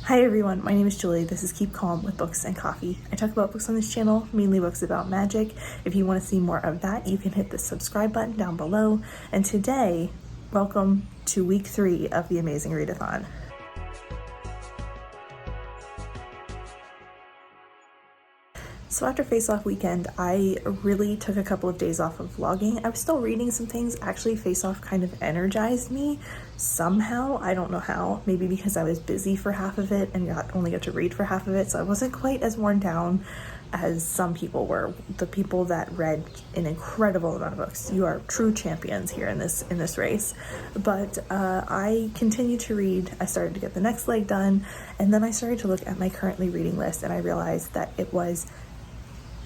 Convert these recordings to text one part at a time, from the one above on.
Hi everyone, my name is Julie. This is Keep Calm with Books and Coffee. I talk about books on this channel, mainly books about magic. If you want to see more of that, you can hit the subscribe button down below. And today, welcome to week 3 of the amazing Readathon. So after Face Off weekend, I really took a couple of days off of vlogging. I was still reading some things. Actually, Face Off kind of energized me somehow. I don't know how. Maybe because I was busy for half of it and only got to read for half of it. So I wasn't quite as worn down as some people were. The people that read an incredible amount of books. You are true champions here in this race. But I continued to read. I started to get the next leg done. And then I started to look at my currently reading list and I realized that it was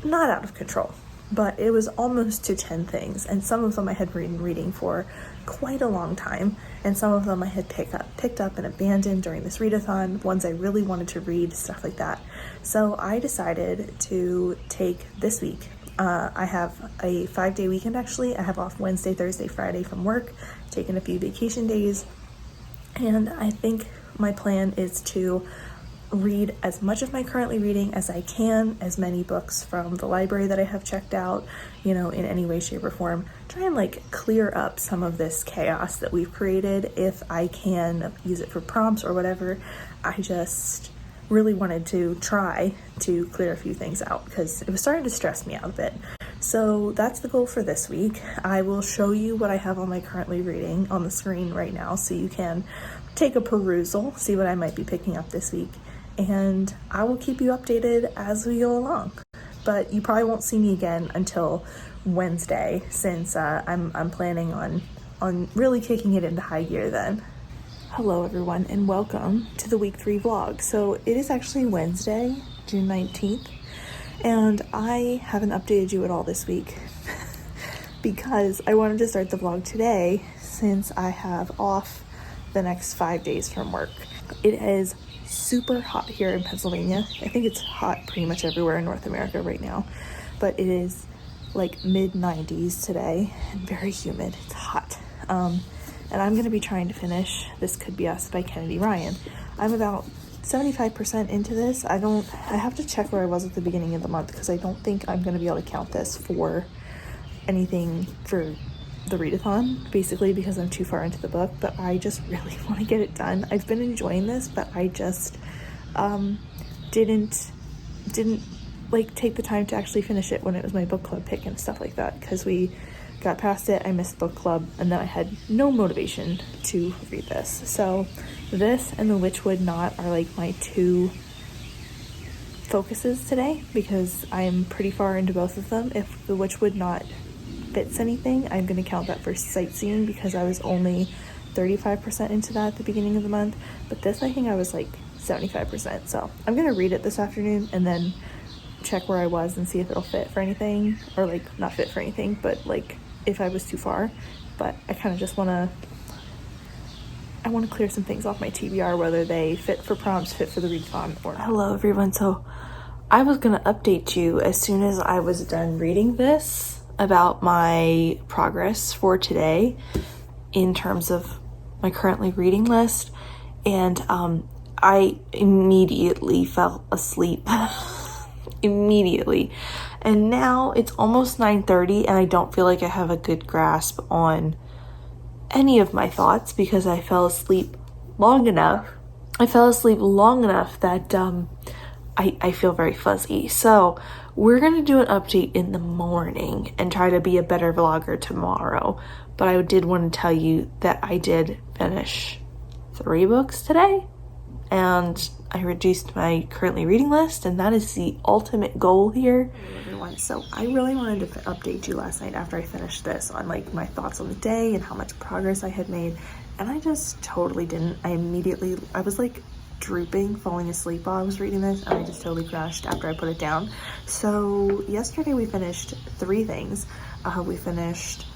not out of control, but it was almost to 10 things, and some of them I had been reading for quite a long time, and some of them I had picked up and abandoned during this readathon, ones I really wanted to read, stuff like that. So I decided to take this week. I have a 5-day weekend actually. I have off Wednesday, Thursday, Friday from work, taking a few vacation days, and I think my plan is to read as much of my currently reading as I can, as many books from the library that I have checked out, in any way, shape, or form. Try and clear up some of this chaos that we've created. If I can use it for prompts or whatever, I just really wanted to try to clear a few things out because it was starting to stress me out a bit. So that's the goal for this week. I will show you what I have on my currently reading on the screen right now so you can take a perusal, see what I might be picking up this week. And I will keep you updated as we go along. But you probably won't see me again until Wednesday, since I'm planning on really kicking it into high gear then. Hello everyone, and welcome to the week 3 vlog. So it is actually Wednesday, June 19th, and I haven't updated you at all this week because I wanted to start the vlog today since I have off the next 5 days from work. It is super hot here in Pennsylvania. I think it's hot pretty much everywhere in North America right now, but it is like mid-90s today and very humid. It's hot. And I'm going to be trying to finish This Could Be Us by Kennedy Ryan. I'm about 75% into this. I have to check where I was at the beginning of the month because I don't think I'm going to be able to count this for anything for the readathon, basically because I'm too far into the book, but I just really want to get it done. I've been enjoying this, but I just didn't take the time to actually finish it when it was my book club pick and stuff like that, because we got past it, I missed book club, and then I had no motivation to read this. So this and The Witch Would Not are like my 2 focuses today because I'm pretty far into both of them. If The Witch Would Not fits anything, I'm going to count that for sightseeing because I was only 35% into that at the beginning of the month, but this I think I was like 75%. So I'm going to read it this afternoon and then check where I was and see if it'll fit for anything, or not fit for anything, but if I was too far. But I kind of just want to clear some things off my TBR, whether they fit for prompts, fit for the readathon, or not. Hello everyone. So I was going to update you as soon as I was done reading this about my progress for today in terms of my currently reading list, and I immediately fell asleep immediately, and now it's almost 9:30 and I don't feel like I have a good grasp on any of my thoughts because I fell asleep long enough that I feel very fuzzy. So we're going to do an update in the morning and try to be a better vlogger tomorrow. But I did want to tell you that I did finish 3 books today, and I reduced my currently reading list, and that is the ultimate goal here. Hey everyone, so I really wanted to update you last night after I finished this on my thoughts on the day and how much progress I had made, and I just totally didn't. I was drooping, falling asleep while I was reading this, and I just totally crashed after I put it down. So yesterday we finished 3 things. We finished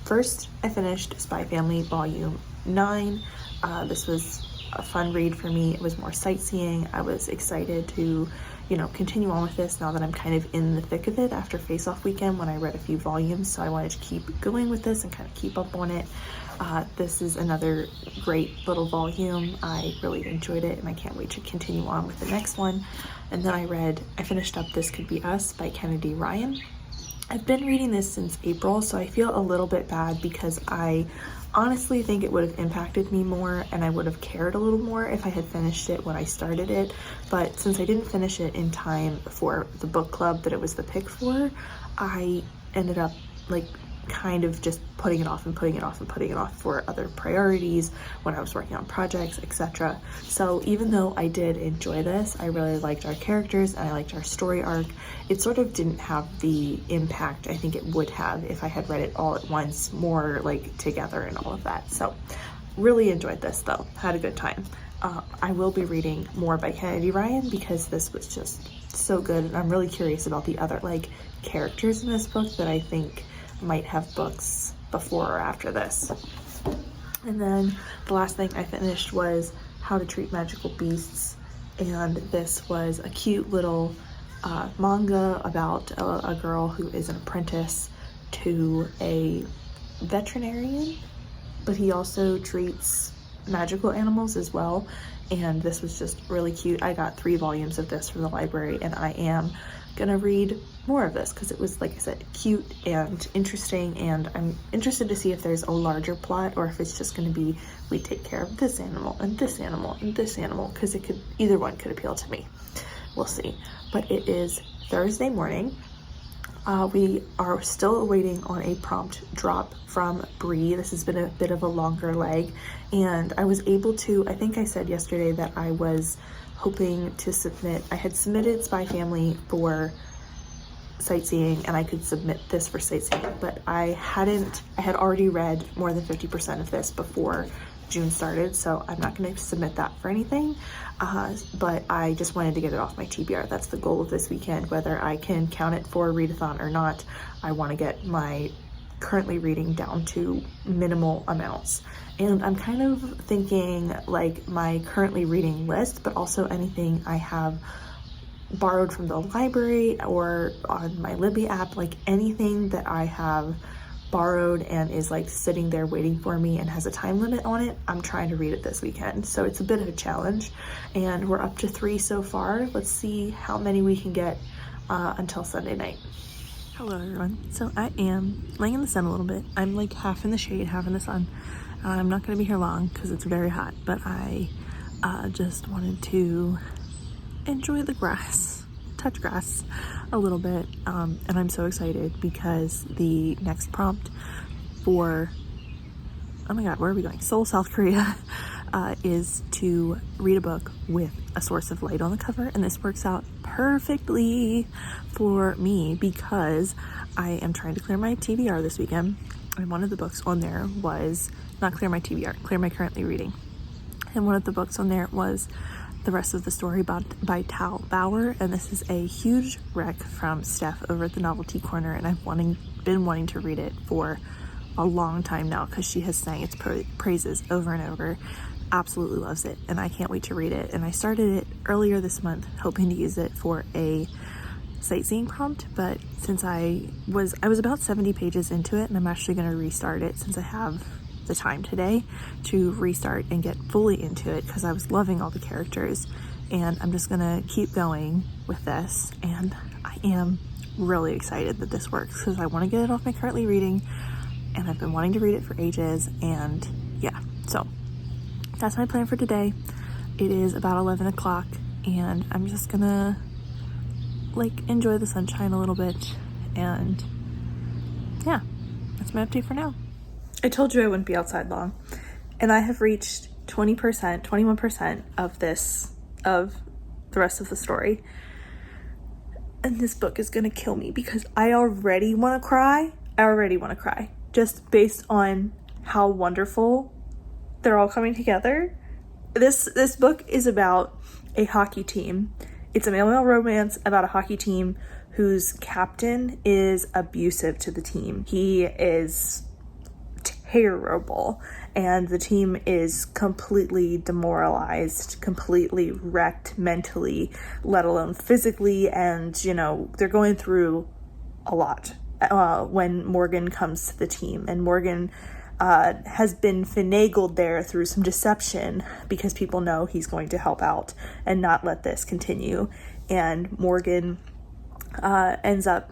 First, I finished Spy Family Volume 9. This was a fun read for me. It was more sightseeing. I was excited to, you know, continue on with this now that I'm kind of in the thick of it after Face Off weekend when I read a few volumes. So I wanted to keep going with this and kind of keep up on it. This is another great little volume. I really enjoyed it and I can't wait to continue on with the next one. And then I finished up This Could Be Us by Kennedy Ryan. I've been reading this since April, so I feel a little bit bad because I honestly think it would have impacted me more and I would have cared a little more if I had finished it when I started it. But since I didn't finish it in time for the book club that it was the pick for, I ended up like kind of just putting it off and putting it off and putting it off for other priorities when I was working on projects, etc. So even though I did enjoy this, I really liked our characters and I liked our story arc, it sort of didn't have the impact I think it would have if I had read it all at once, more like together and all of that. So really enjoyed this though, had a good time. I will be reading more by Kennedy Ryan because this was just so good and I'm really curious about the other like characters in this book that I think might have books before or after this. And then the last thing I finished was How to Treat Magical Beasts, and this was a cute little manga about a girl who is an apprentice to a veterinarian, but he also treats magical animals as well, and this was just really cute. I got 3 volumes of this from the library and I am gonna read more of this because it was, like I said, cute and interesting, and I'm interested to see if there's a larger plot or if it's just going to be we take care of this animal and this animal and this animal, because it could, either one could appeal to me. We'll see. But it is Thursday morning. We are still waiting on a prompt drop from Bree. This has been a bit of a longer leg, and I was able to, I think I said yesterday that I was hoping to submit, I had submitted Spy Family for sightseeing and I could submit this for sightseeing, but I had already read more than 50% of this before June started, so I'm not going to submit that for anything, but I just wanted to get it off my TBR. That's the goal of this weekend. Whether I can count it for Readathon or not, I want to get my currently reading down to minimal amounts. And I'm kind of thinking like my currently reading list, but also anything I have borrowed from the library or on my Libby app, like anything that I have borrowed and is like sitting there waiting for me and has a time limit on it, I'm trying to read it this weekend. So it's a bit of a challenge, and we're up to 3 so far. Let's see how many we can get until Sunday night. Hello everyone. So I am laying in the sun a little bit. I'm like half in the shade, half in the sun. I'm not going to be here long because it's very hot, but I just wanted to enjoy the grass, touch grass a little bit, and I'm so excited because the next prompt for, oh my god, where are we going? Seoul, South Korea, is to read a book with a source of light on the cover, and this works out perfectly for me because I am trying to clear my TBR this weekend, and one of the books on there was, not clear my TBR, clear my currently reading, and one of the books on there was The Rest of the Story by Tal Bauer, and this is a huge rec from Stef over at the Novelty Corner, and I've been wanting to read it for a long time now because she has sang its praises over and over. Absolutely loves it, and I can't wait to read it. And I started it earlier this month hoping to use it for a sightseeing prompt, but since I was about 70 pages into it, and I'm actually going to restart it since I have the time today to restart and get fully into it because I was loving all the characters, and I'm just gonna keep going with this, and I am really excited that this works because I want to get it off my currently reading, and I've been wanting to read it for ages. And yeah, so that's my plan for today. It is about 11 o'clock and I'm just gonna like enjoy the sunshine a little bit, and yeah, that's my update for now. I told you I wouldn't be outside long, and I have reached 21% of the rest of the story, and this book is gonna kill me because I already want to cry. Just based on how wonderful they're all coming together. This book is about a hockey team. It's a male-male romance about a hockey team whose captain is abusive to the team. He is terrible, and the team is completely demoralized, completely wrecked mentally, let alone physically, and they're going through a lot when Morgan comes to the team. And Morgan has been finagled there through some deception because people know he's going to help out and not let this continue. And Morgan ends up,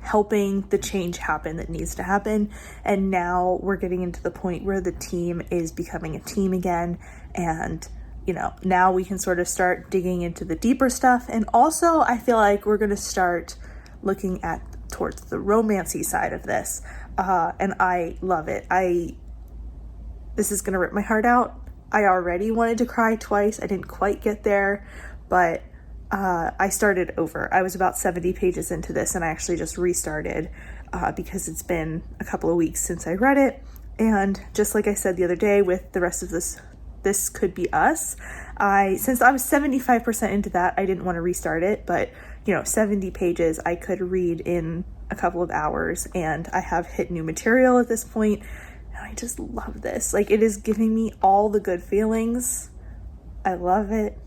helping the change happen that needs to happen. And now we're getting into the point where the team is becoming a team again. And, now we can sort of start digging into the deeper stuff. And also I feel like we're going to start looking at towards the romancy side of this. And I love it. This is going to rip my heart out. I already wanted to cry twice. I didn't quite get there, but I started over. I was about 70 pages into this, and I actually just restarted because it's been a couple of weeks since I read it. And just like I said the other day with the rest of this Could Be Us, since I was 75% into that, I didn't want to restart it, but 70 pages I could read in a couple of hours, and I have hit new material at this point, and I just love this. Like, it is giving me all the good feelings. I love it.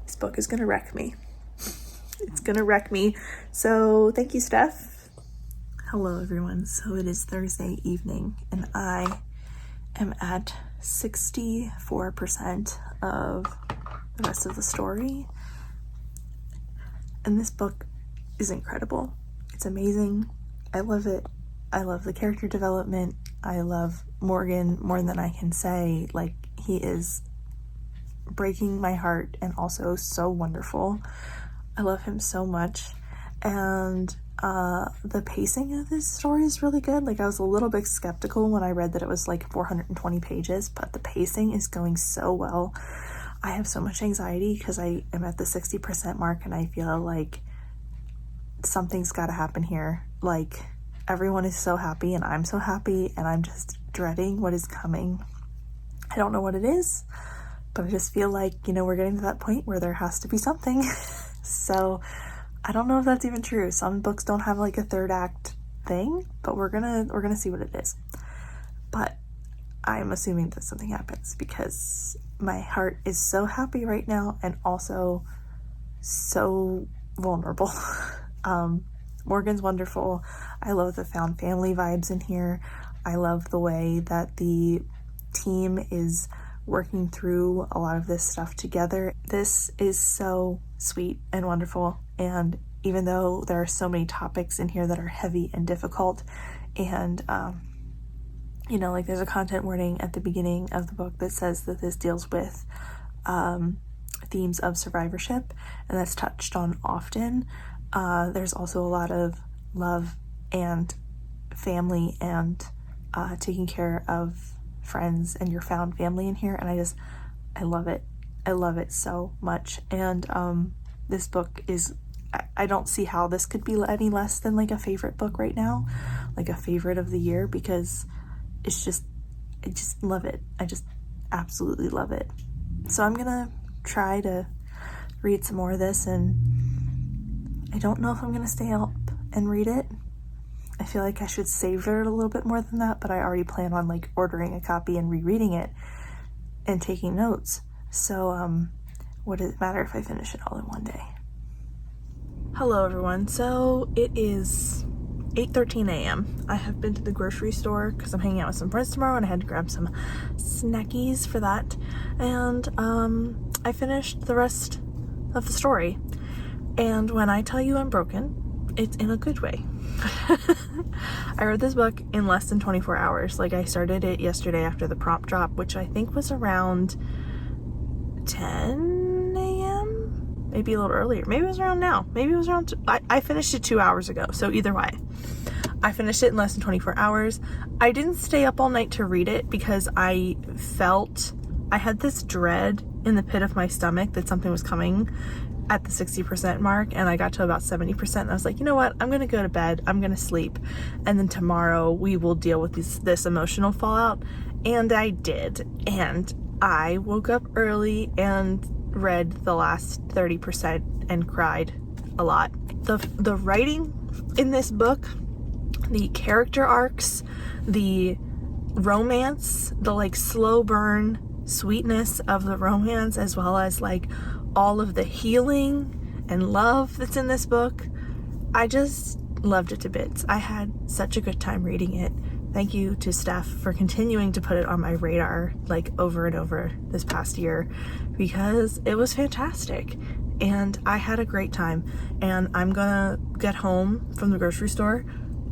This book is gonna wreck me. It's gonna wreck me. So thank you, Stef. Hello, everyone. So it is Thursday evening, and I am at 64% of the rest of the story. And this book is incredible. It's amazing. I love it. I love the character development. I love Morgan more than I can say. Like, he is breaking my heart and also so wonderful. I love him so much. And the pacing of this story is really good. Like, I was a little bit skeptical when I read that it was like 420 pages, but the pacing is going so well. I have so much anxiety because I am at the 60% mark, and I feel like something's got to happen here. Like, everyone is so happy and I'm so happy, and I'm just dreading what is coming. I don't know what it is, but I just feel like, we're getting to that point where there has to be something. So I don't know if that's even true. Some books don't have like a third act thing, but we're gonna see what it is. But I'm assuming that something happens because my heart is so happy right now and also so vulnerable. Morgan's wonderful. I love the found family vibes in here. I love the way that the team is working through a lot of this stuff together. This is so sweet and wonderful. And even though there are so many topics in here that are heavy and difficult, and like there's a content warning at the beginning of the book that says that this deals with themes of survivorship, and that's touched on often. There's also a lot of love and family and taking care of friends and your found family in here, and I love it. I love it so much. And this book is, I don't see how this could be any less than like a favorite book right now, like a favorite of the year, because I just love it. I just absolutely love it. So I'm gonna try to read some more of this, and I don't know if I'm gonna stay up and read it. I feel like I should savor it a little bit more than that, but I already plan on like ordering a copy and rereading it and taking notes. So what does it matter if I finish it all in one day? Hello everyone. So it is 8:13 a.m. I have been to the grocery store because I'm hanging out with some friends tomorrow, and I had to grab some snackies for that. And I finished the rest of the story. And when I tell you I'm broken, it's in a good way. I read this book in less than 24 hours. Like, I started it yesterday after the prompt drop, which I think was around 10 a.m. Maybe a little earlier. Maybe it was around now. Maybe it was around... I finished it 2 hours ago. So either way, I finished it in less than 24 hours. I didn't stay up all night to read it because I felt... I had this dread in the pit of my stomach that something was coming at the 60% mark, and I got to about 70%, and I was like, you know what, I'm gonna go to bed, I'm gonna sleep, and then tomorrow we will deal with this emotional fallout. And I did, and I woke up early and read the last 30% and cried a lot. The writing in this book the character arcs, the romance, the like slow burn sweetness of the romance, as well as like all of the healing and love that's in this book. I just loved it to bits. I had such a good time reading it. Thank you to Stef for continuing to put it on my radar like over and over this past year, because it was fantastic and I had a great time. And I'm gonna get home from the grocery store,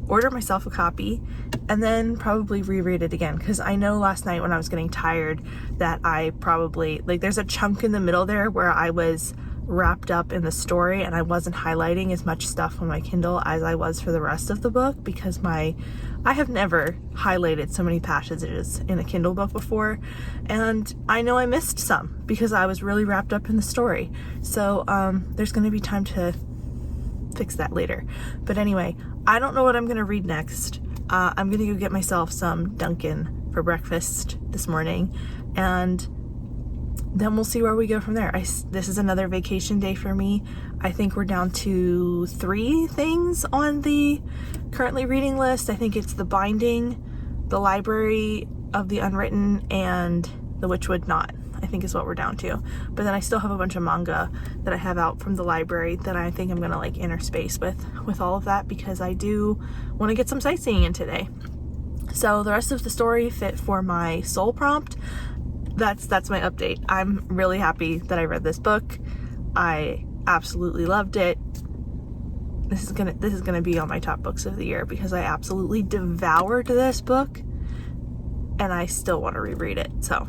order myself a copy, and then probably reread it again, because I know last night when I was getting tired that I probably, like, there's a chunk in the middle there where I was wrapped up in the story and I wasn't highlighting as much stuff on my Kindle as I was for the rest of the book, because I have never highlighted so many passages in a Kindle book before, and I know I missed some because I was really wrapped up in the story. So there's going to be time to fix that later. But anyway, I don't know what I'm going to read next. I'm going to go get myself some Dunkin' for breakfast this morning, and then we'll see where we go from there. This is another vacation day for me. I think we're down to 3 things on the currently reading list. I think it's The Binding, The Library of the Unwritten, and The Witch Would Not, I think is what we're down to. But then I still have a bunch of manga that I have out from the library that I think I'm gonna like interspace with all of that, because I do want to get some sightseeing in today. So the rest of the story fit for my soul prompt. That's my update. I'm really happy that I read this book. I absolutely loved it. This is gonna be on my top books of the year, because I absolutely devoured this book and I still want to reread it. So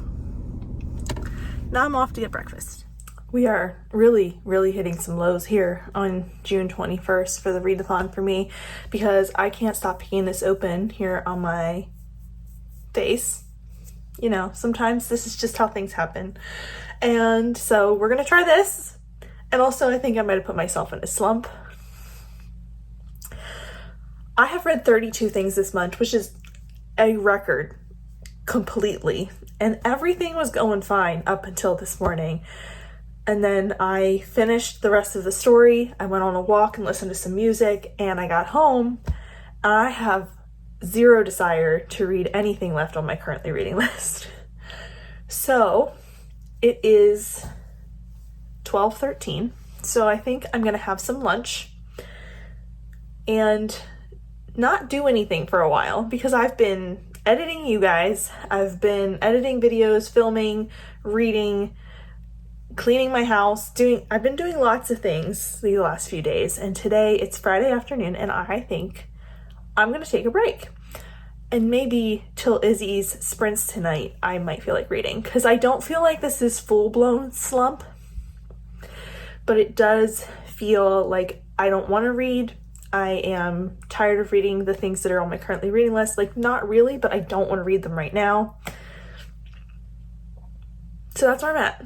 now I'm off to get breakfast. We are really hitting some lows here on June 21st for the readathon for me, because I can't stop picking this open here on my face. You know, sometimes this is just how things happen. And so we're gonna try this. And also I think I might have put myself in a slump. I have read 32 things this month, which is a record completely. And everything was going fine up until this morning. And then I finished the rest of the story. I went on a walk and listened to some music, and I got home. I have zero desire to read anything left on my currently reading list. So it is 12:13. So I think I'm gonna have some lunch and not do anything for a while, because I've been editing you guys. I've been editing videos, filming, reading, cleaning my house, I've been doing lots of things the last few days. And today it's Friday afternoon, and I think I'm gonna take a break. And maybe till Izzy's sprints tonight, I might feel like reading, because I don't feel like this is full-blown slump, but it does feel like I don't want to read. I am tired of reading the things that are on my currently reading list. Like, not really, but I don't want to read them right now. So that's where I'm at.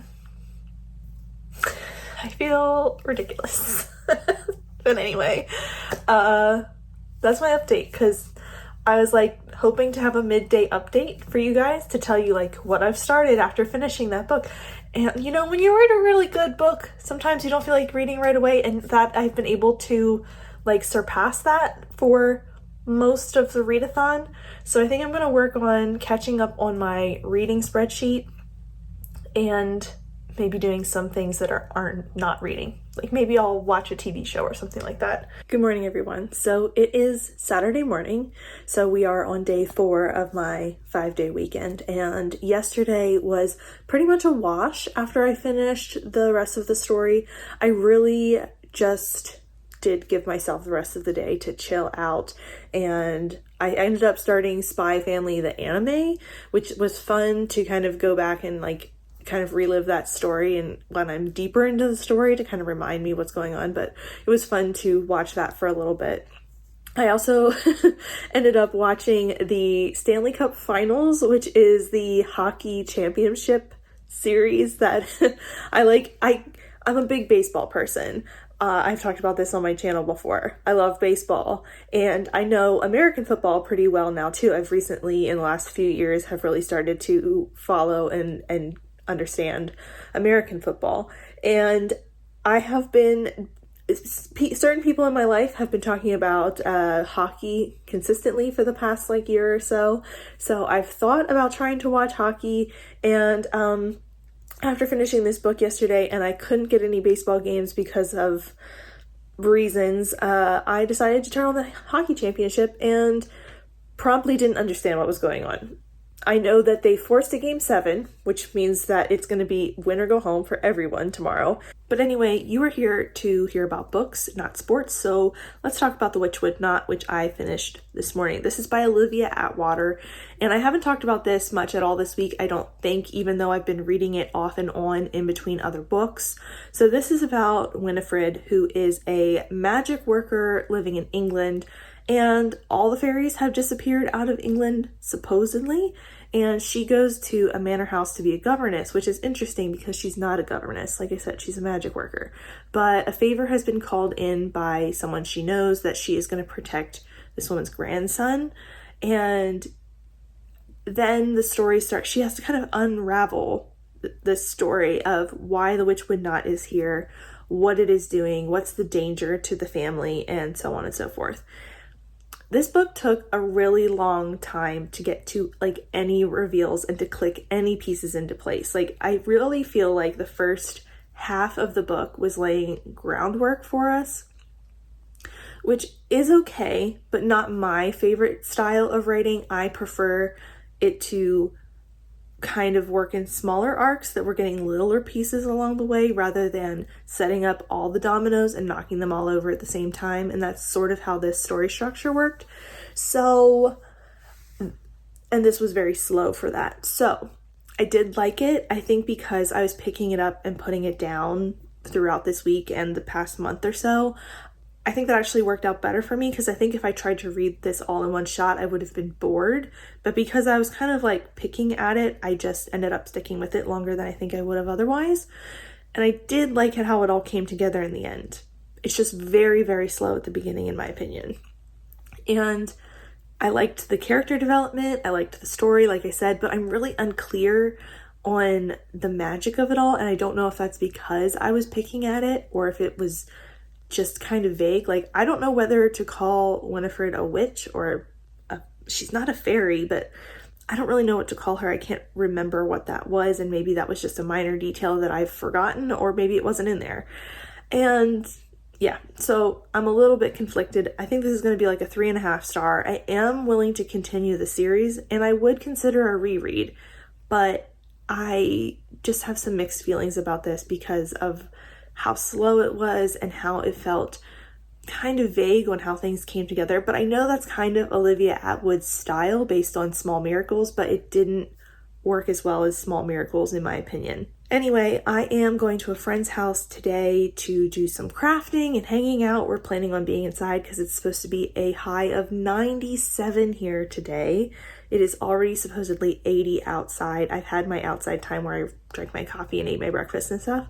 I feel ridiculous. But anyway, that's my update, because I was like hoping to have a midday update for you guys to tell you like what I've started after finishing that book. And you know, when you read a really good book, sometimes you don't feel like reading right away, and that I've been able to like surpass that for most of the readathon. So I think I'm going to work on catching up on my reading spreadsheet and maybe doing some things that aren't not reading. Like maybe I'll watch a TV show or something like that. Good morning, everyone. So it is Saturday morning. So we are on day 4 of my 5-day weekend. And yesterday was pretty much a wash after I finished the rest of the story. I really just did give myself the rest of the day to chill out. And I ended up starting Spy Family, the anime, which was fun to kind of go back and like kind of relive that story, and when I'm deeper into the story to kind of remind me what's going on. But it was fun to watch that for a little bit. I also ended up watching the Stanley Cup Finals, which is the hockey championship series that I like. I'm a big baseball person. I've talked about this on my channel before. I love baseball, and I know American football pretty well now too. I've recently, in the last few years, have really started to follow and understand American football. And I have been certain people in my life have been talking about hockey consistently for the past like year or so. So I've thought about trying to watch hockey, and after finishing this book yesterday and I couldn't get any baseball games because of reasons, I decided to turn on the hockey championship and promptly didn't understand what was going on. I know that they forced a game 7, which means that it's going to be win or go home for everyone tomorrow. But anyway, you are here to hear about books, not sports. So let's talk about The Witch Would Not, which I finished this morning. This is by Olivia Atwater, and I haven't talked about this much at all this week, I don't think, even though I've been reading it off and on in between other books. So this is about Winifred, who is a magic worker living in England, and all the fairies have disappeared out of England, supposedly, and she goes to a manor house to be a governess, which is interesting because she's not a governess. Like I said, she's a magic worker. But a favor has been called in by someone she knows that she is going to protect this woman's grandson, and then the story starts. She has to kind of unravel the story of why the Witch Would Not is here, what it is doing, what's the danger to the family, and so on and so forth. This book took a really long time to get to like any reveals and to click any pieces into place. Like, I really feel like the first half of the book was laying groundwork for us, which is okay, but not my favorite style of writing. I prefer it to kind of work in smaller arcs that we're getting littler pieces along the way rather than setting up all the dominoes and knocking them all over at the same time. And that's sort of how this story structure worked. So, and this was very slow for that. So I did like it. I think because I was picking it up and putting it down throughout this week and the past month or so, I think that actually worked out better for me, because I think if I tried to read this all in one shot, I would have been bored. But because I was kind of like picking at it, I just ended up sticking with it longer than I think I would have otherwise. And I did like it how it all came together in the end. It's just very, very slow at the beginning, in my opinion. And I liked the character development. I liked the story, like I said, but I'm really unclear on the magic of it all. And I don't know if that's because I was picking at it or if it was just kind of vague. Like, I don't know whether to call Winifred a witch or she's not a fairy, but I don't really know what to call her. I can't remember what that was, and maybe that was just a minor detail that I've forgotten, or maybe it wasn't in there. And yeah, so I'm a little bit conflicted. I think this is going to be like a 3.5 star. I am willing to continue the series, and I would consider a reread, but I just have some mixed feelings about this because of how slow it was and how it felt kind of vague on how things came together. But I know that's kind of Olivia Atwood's style based on Small Miracles, but it didn't work as well as Small Miracles in my opinion. Anyway, I am going to a friend's house today to do some crafting and hanging out. We're planning on being inside because it's supposed to be a high of 97 here today. It is already supposedly 80 outside. I've had my outside time where I drank my coffee and ate my breakfast and stuff.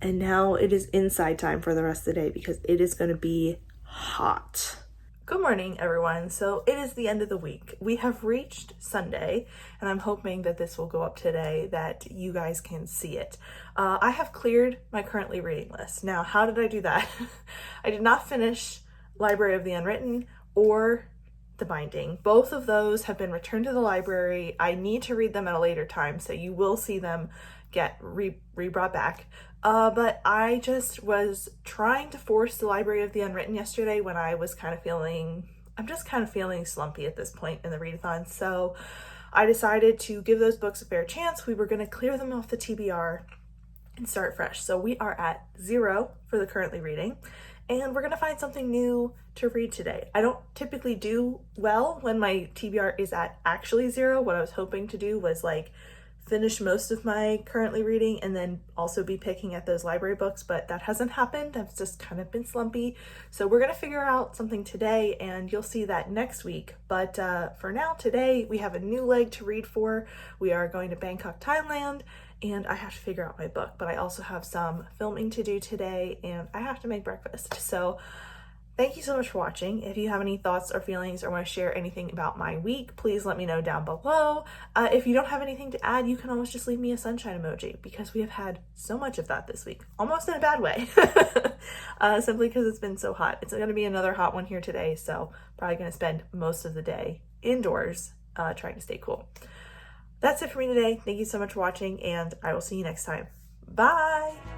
And now it is inside time for the rest of the day because it is going to be hot. Good morning, everyone. So it is the end of the week. We have reached Sunday, and I'm hoping that this will go up today, that you guys can see it. I have cleared my currently reading list. Now, how did I do that? I did not finish Library of the Unwritten or The Binding. Both of those have been returned to the library. I need to read them at a later time, so you will see them get re-brought back. But I just was trying to force the Library of the Unwritten yesterday when I was I'm just kind of feeling slumpy at this point in the readathon. So I decided to give those books a fair chance. We were going to clear them off the TBR and start fresh. So we are at 0 for the currently reading, and we're going to find something new to read today. I don't typically do well when my TBR is at actually 0. What I was hoping to do was like finish most of my currently reading and then also be picking at those library books, but that hasn't happened. I've just kind of been slumpy. So we're going to figure out something today, and you'll see that next week. But for now, today we have a new leg to read for. We are going to Bangkok, Thailand, and I have to figure out my book, but I also have some filming to do today, and I have to make breakfast. So Thank you so much for watching. If you have any thoughts or feelings or want to share anything about my week, please let me know down below. If you don't have anything to add, you can always just leave me a sunshine emoji because we have had so much of that this week, almost in a bad way, simply because it's been so hot. It's going to be another hot one here today, so probably going to spend most of the day indoors trying to stay cool. That's it for me today. Thank you so much for watching, and I will see you next time. Bye!